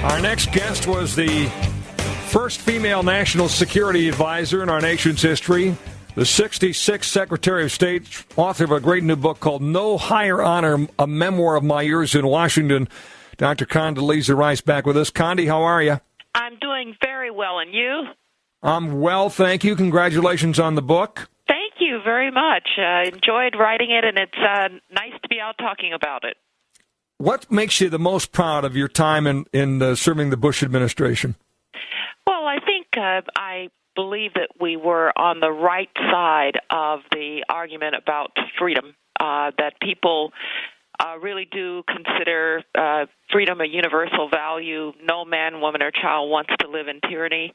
Our next guest was the first female national security advisor in our nation's history, the 66th Secretary of State, author of a great new book called No Higher Honor, a Memoir of My Years in Washington. Dr. Condoleeza Rice back with us. Condi, how are you? I'm doing very well, and you? I'm well, thank you. Congratulations on the book. Thank you very much. Enjoyed writing it, and it's nice to be out talking about it. What makes you the most proud of your time in serving the Bush administration? Well, I think I believe that we were on the right side of the argument about freedom, that people really do consider freedom a universal value. No man, woman, or child wants to live in tyranny.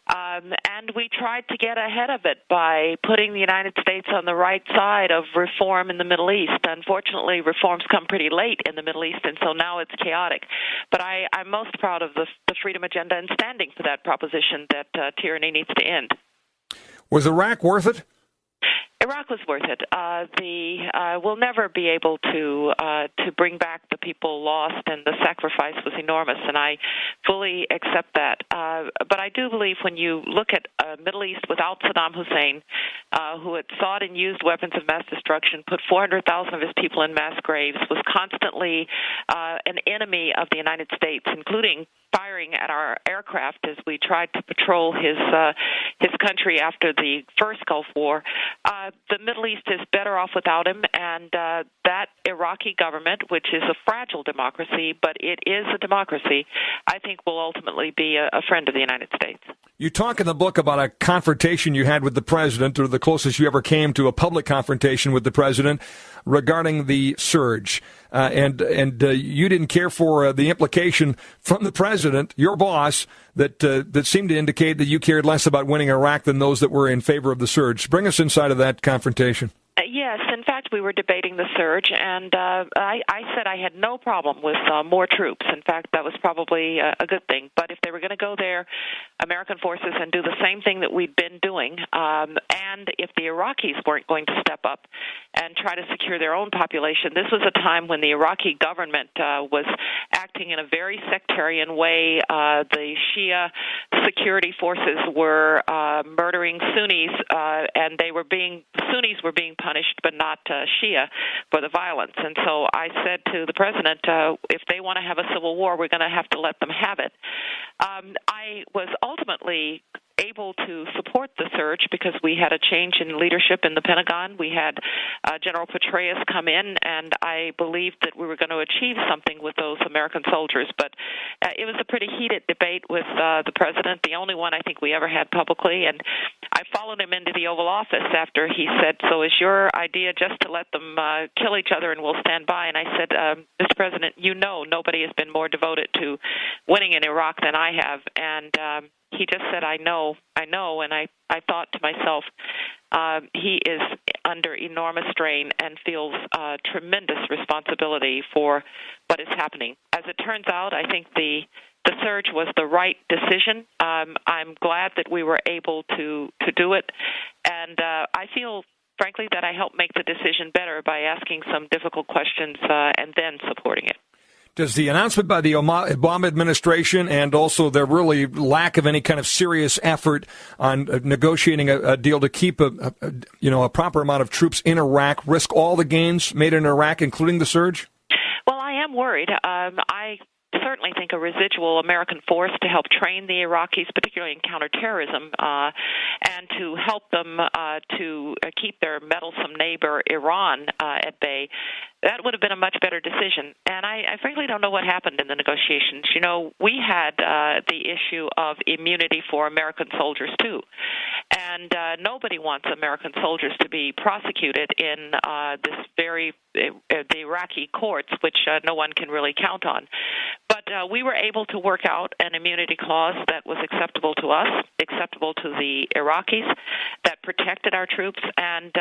And we tried to get ahead of it by putting the United States on the right side of reform in the Middle East. Unfortunately, reforms come pretty late in the Middle East, and so now it's chaotic. But I'm most proud of the freedom agenda and standing for that proposition that tyranny needs to end. Was Iraq worth it? Iraq was worth it. We'll never be able to bring back the people lost, and the sacrifice was enormous, and I fully accept that. But I do believe when you look at Middle East without Saddam Hussein, who had sought and used weapons of mass destruction, put 400,000 of his people in mass graves, was constantly an enemy of the United States, including firing at our aircraft as we tried to patrol his country after the first Gulf War. The Middle East is better off without him, and that Iraqi government, which is a fragile democracy, but it is a democracy, I think will ultimately be a friend of the United States. You talk in the book about a confrontation you had with the president, or the closest you ever came to a public confrontation with the president, regarding the surge. And you didn't care for the implication from the president, your boss, that seemed to indicate that you cared less about winning Iraq than those that were in favor of the surge. Bring us inside of that confrontation. Yes, in fact, we were debating the surge, and I said I had no problem with more troops. In fact, that was probably a good thing. But if they were going to go there, American forces, and do the same thing that we'd been doing, and if the Iraqis weren't going to step up and try to secure their own population, this was a time when the Iraqi government was acting in a very sectarian way. The Shia security forces were murdering Sunnis, and Sunnis were being punished, but not Shia, for the violence. And so I said to the president, if they want to have a civil war, we're going to have to let them have it. I was ultimately able to support the surge because we had a change in leadership in the Pentagon. We had General Petraeus come in, and I believed that we were going to achieve something with those American soldiers. But it was a pretty heated debate with the president, the only one I think we ever had publicly. And I followed him into the Oval Office after he said, so is your idea just to let them kill each other and we'll stand by? And I said, Mr. President, you know nobody has been more devoted to winning in Iraq than I have. And he just said, I know. And I thought to myself, he is under enormous strain and feels tremendous responsibility for what is happening. As it turns out, I think the surge was the right decision. I'm glad that we were able to do it. And I feel, frankly, that I helped make the decision better by asking some difficult questions and then supporting it. Does the announcement by the Obama administration and also their really lack of any kind of serious effort on negotiating a deal to keep a proper amount of troops in Iraq risk all the gains made in Iraq, including the surge? Well, I am worried. I certainly think a residual American force to help train the Iraqis, particularly in counterterrorism, and to help them to keep their meddlesome neighbor Iran at bay, that would have been a much better decision. And I frankly don't know what happened in the negotiations. You know, we had the issue of immunity for American soldiers, too. And nobody wants American soldiers to be prosecuted in the Iraqi courts, which no one can really count on. But we were able to work out an immunity clause that was acceptable to us, acceptable to the Iraqis, that protected our troops. And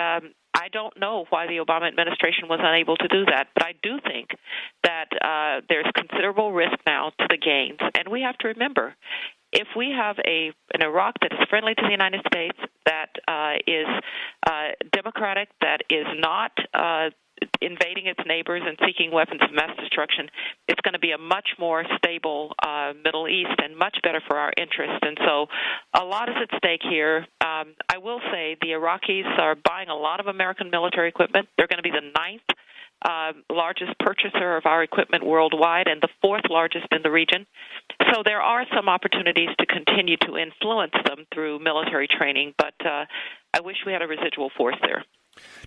I don't know why the Obama administration was unable to do that, but I do think that there's considerable risk now to the gains. And we have to remember, if we have an Iraq that is friendly to the United States, that is democratic, that is not invading its neighbors and seeking weapons of mass destruction, it's going to be a much more stable Middle East and much better for our interest. And so a lot is at stake here. I will say the Iraqis are buying a lot of American military equipment. They're going to be the ninth largest purchaser of our equipment worldwide and the fourth largest in the region. So there are some opportunities to continue to influence them through military training, but I wish we had a residual force there.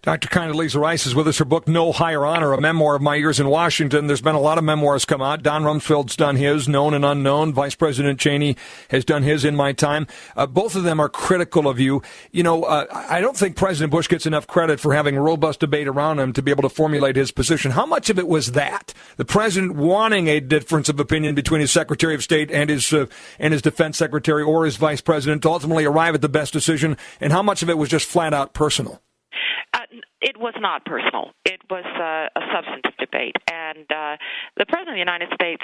Dr. Condoleeza Rice is with us. Her book, No Higher Honor, a memoir of my years in Washington. There's been a lot of memoirs come out. Don Rumsfeld's done his, Known and Unknown. Vice President Cheney has done his, In My Time. Both of them are critical of you. You know, I don't think President Bush gets enough credit for having a robust debate around him to be able to formulate his position. How much of it was that? The president wanting a difference of opinion between his Secretary of State and his Defense Secretary or his Vice President to ultimately arrive at the best decision? And how much of it was just flat out personal? It was not personal. It was a substantive debate. And the President of the United States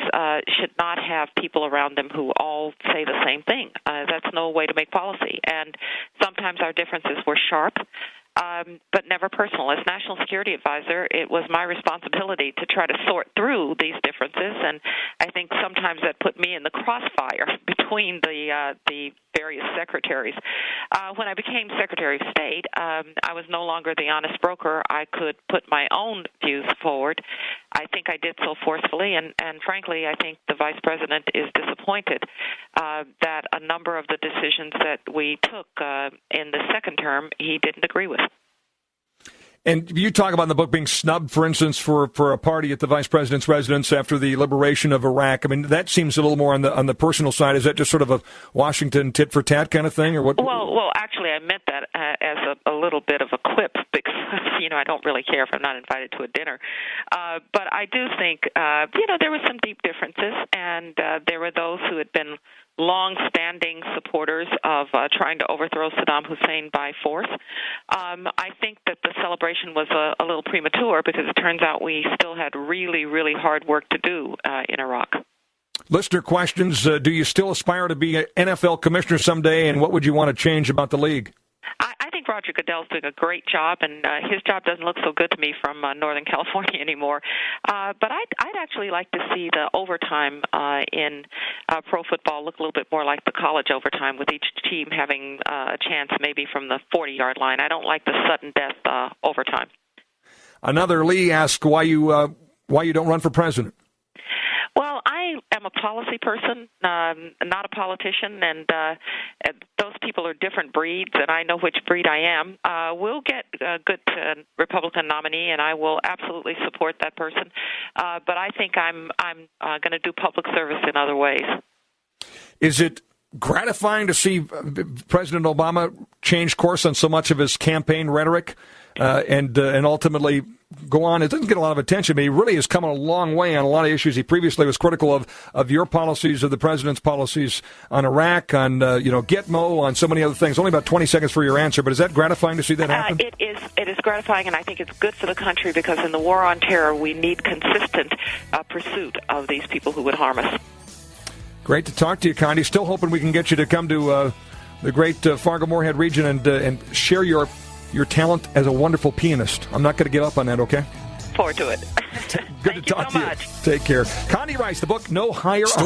should not have people around him who all say the same thing. That's no way to make policy. And sometimes our differences were sharp, but never personal. As National Security Advisor, it was my responsibility to try to sort through these differences, and I think sometimes that put me in the crossfire between the various secretaries. When I became Secretary of State, I was no longer the honest broker. I could put my own views forward. I think I did so forcefully, and frankly, I think the Vice President is disappointed that a number of the decisions that we took in the second term he didn't agree with. And you talk about in the book being snubbed, for instance, for a party at the vice president's residence after the liberation of Iraq. I mean, that seems a little more on the personal side. Is that just sort of a Washington tit for tat kind of thing, or what? Well, actually, I meant that as a little bit of a quip because I don't really care if I'm not invited to a dinner. But I do think there were some deep differences, and there were those who had been long-standing supporters of trying to overthrow Saddam Hussein by force. I think that the celebration was a little premature because it turns out we still had really, really hard work to do in Iraq. Listener questions. Do you still aspire to be an NFL commissioner someday, and what would you want to change about the league? I think Roger Goodell's doing a great job, and his job doesn't look so good to me from Northern California anymore. But I'd actually like to see the overtime in pro football look a little bit more like the college overtime, with each team having a chance maybe from the 40-yard line. I don't like the sudden death overtime. Another Lee asks why you don't run for president. Well, I am a policy person, not a politician, and those people are different breeds, and I know which breed I am. We'll get a good Republican nominee, and I will absolutely support that person. But I think I'm going to do public service in other ways. Is it gratifying to see President Obama change course on so much of his campaign rhetoric and ultimately go on? It doesn't get a lot of attention, but he really has come a long way on a lot of issues. He previously was critical of your policies, of the president's policies on Iraq, on Gitmo, on so many other things. Only about 20 seconds for your answer, but is that gratifying to see that happen? It is gratifying, and I think it's good for the country because in the war on terror, we need consistent pursuit of these people who would harm us. Great to talk to you, Condi. Still hoping we can get you to come to the great Fargo-Moorhead region and share your talent as a wonderful pianist. I'm not going to give up on that, okay? Forward to it. Good to talk to you. Take care. Condi Rice, the book No Higher Honor.